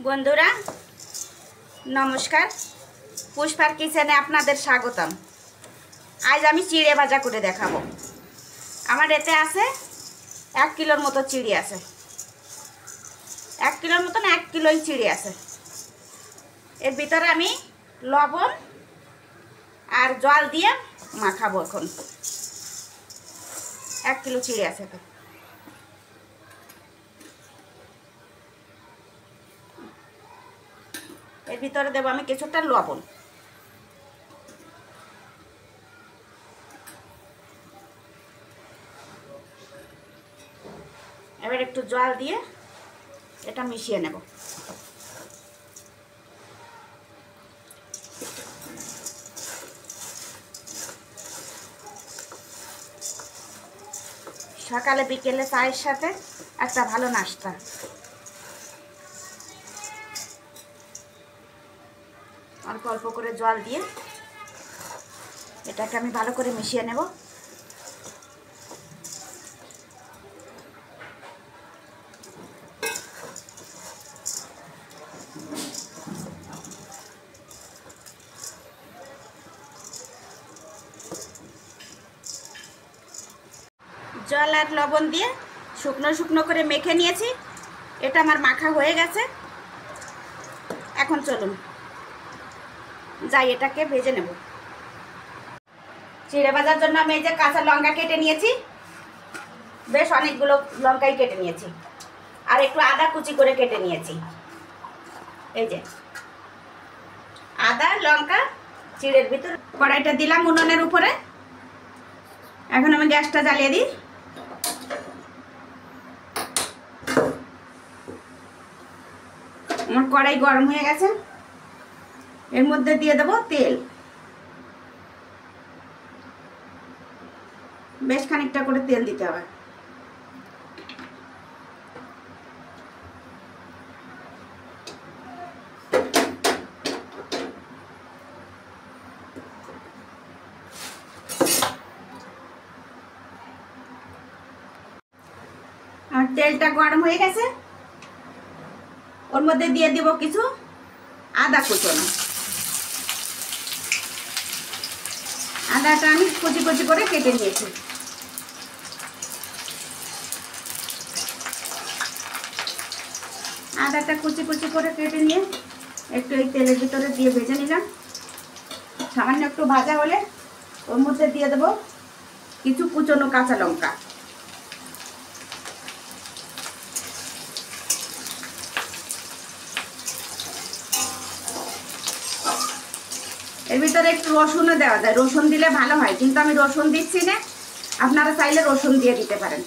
বন্ধুরা নমস্কার, পুষ্পার কিচেনে আপনাদের স্বাগতম। আজ আমি চিড়ে ভাজা করে দেখাবো। আমার এতে আছে 1 কিলোর মতো চিড়ে আছে। 1 কিলোর মতন 1 কিলোই চিড়ে আছে। এর ভিতরে আমি লবণ আর জল দিয়ে মাখাবো। এখন 1 কিলো চিড়ে আছে। তো এর ভিতরে দেবো আমি কিছুটা লবণ, এবার একটু জল দিয়ে এটা মিশিয়ে নেব। সকালে বিকেলে চায়ের সাথে একটা ভালো নাস্তা। অল্প অল্প করে জল দিয়ে এটাকে আমি ভালো করে মিশিয়ে নেব। জল আর লবণ দিয়ে শুকনো শুকনো করে মেখে নিয়েছি। এটা আমার মাখা হয়ে গেছে। এখন চলুন যাই এটাকে ভেজে নেব। চিড়ে ভাজার জন্য আমি এই যে কাঁচা লঙ্কা কেটে নিয়েছি, বেশ অনেকগুলো লঙ্কাই কেটে নিয়েছি, আর একটু আদা কুচি করে কেটে নিয়েছি। এই যে আদা লঙ্কা চিড়ের ভিতর। কড়াইটা দিলাম উনুনের উপরে। এখন আমি গ্যাসটা জ্বালিয়ে দিই। আমার কড়াই গরম হয়ে গেছে। এর মধ্যে দিয়ে দেবো তেল, বেশ খানিকটা করে তেল দিতে হবে। আর তেলটা গরম হয়ে গেছে। ওর মধ্যে দিয়ে দিব কিছু আদা কুচনো। আদাটা আমি কুচি কুচি করে কেটে নিয়েছি। আদাটা কুচি কুচি করে কেটে নিয়ে একটু এই তেলের ভিতরে দিয়ে ভেজে নিলাম। সামান্য একটু ভাজা হলে ওর মধ্যে দিয়ে দেবো কিছু কুচনো কাঁচা লঙ্কা। এর ভিতরে একটু রসুনও দেওয়া যায়, রসুন দিলে ভালো হয়, কিন্তু আমি রসুন দিচ্ছি না। আপনারা চাইলে রসুন দিয়ে দিতে পারেন।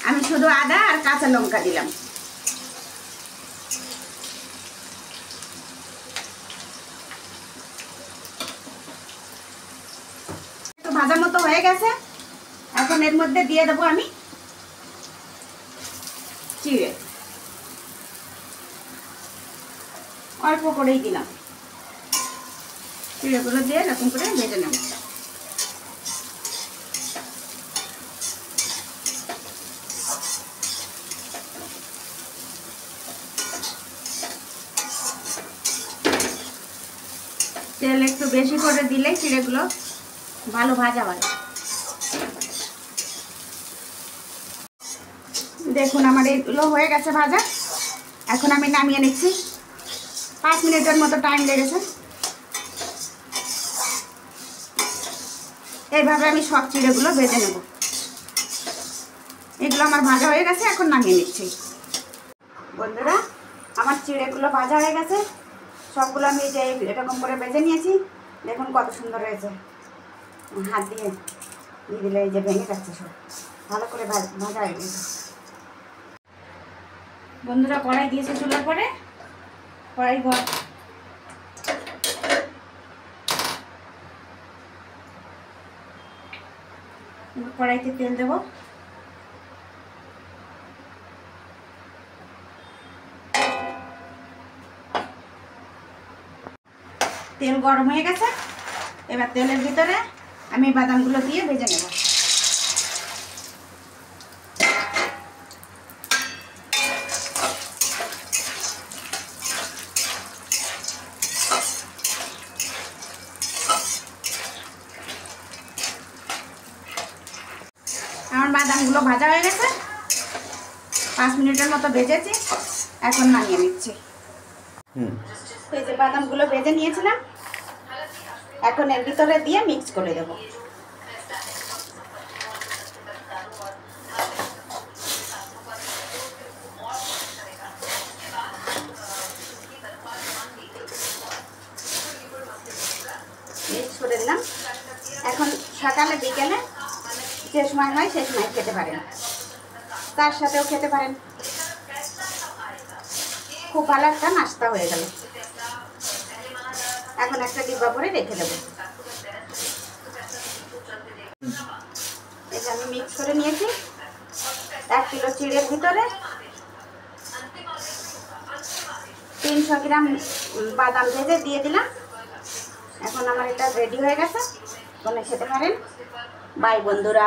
আমি শুধু আদা আর কাঁচা লঙ্কা দিলাম। একটু ভাজা মতো হয়ে গেছে। এখন এর মধ্যে দিয়ে দেবো আমি চিড়ে, অল্প করেই দিলাম। চিড়েগুলো দিয়ে এরকম করে ভেজে নেব। তেল একটু বেশি করে দিলে চিড়েগুলো ভালো ভাজা হয়। দেখুন আমার এগুলো হয়ে গেছে ভাজা। এখন আমি নামিয়ে নিচ্ছি। 5 মিনিটের মতো টাইম লেগেছে। এইভাবে আমি সব চিড়েগুলো ভেজে নেব। এগুলো আমার ভাজা হয়ে গেছে, এখন নামিয়ে নিচ্ছি। বন্ধুরা আমার চিড়েগুলো ভাজা হয়ে গেছে। সবগুলো আমি যে এরকম করে ভেজে নিয়েছি। দেখুন কত সুন্দর হয়েছে। হাত দিয়ে দিলে এই যে ভেঙে যাচ্ছে, সব ভালো করে ভাজা হয়ে গেছে। বন্ধুরা কড়াই দিয়েছে চুলার পরে। কড়াই কড়াইতে তেল দেব। তেল গরম হয়ে গেছে। এবার তেলের ভিতরে আমি বাদামগুলো দিয়ে ভেজে নেব। বাদামগুলো ভাজা হয়ে গেছে, 5 মিনিটের মতো ভেজেছি, এখন নামিয়ে নিচ্ছি। এই যে বাদামগুলো ভেজে নিয়েছিলাম, এখন এর ভিতরে দিয়ে মিক্স করে দেব। মিক্স করে দিলাম। এখন সকালে বিকেলে যে সময় হয় সে সময় খেতে পারেন, তার সাথেও খেতে পারেন। খুব ভালো একটা নাস্তা হয়ে গেল। এখন একটা ডিব্বা করে রেখে দেবো। এই যে আমি মিক্স করে নিয়েছি। 1 কিলো চিড়ের ভিতরে 300 গ্রাম বাদাম ভেজে দিয়ে দিলাম। এখন আমার এটা রেডি হয়ে গেছে, বলে খেতে পারেন। বাই বন্ধুরা।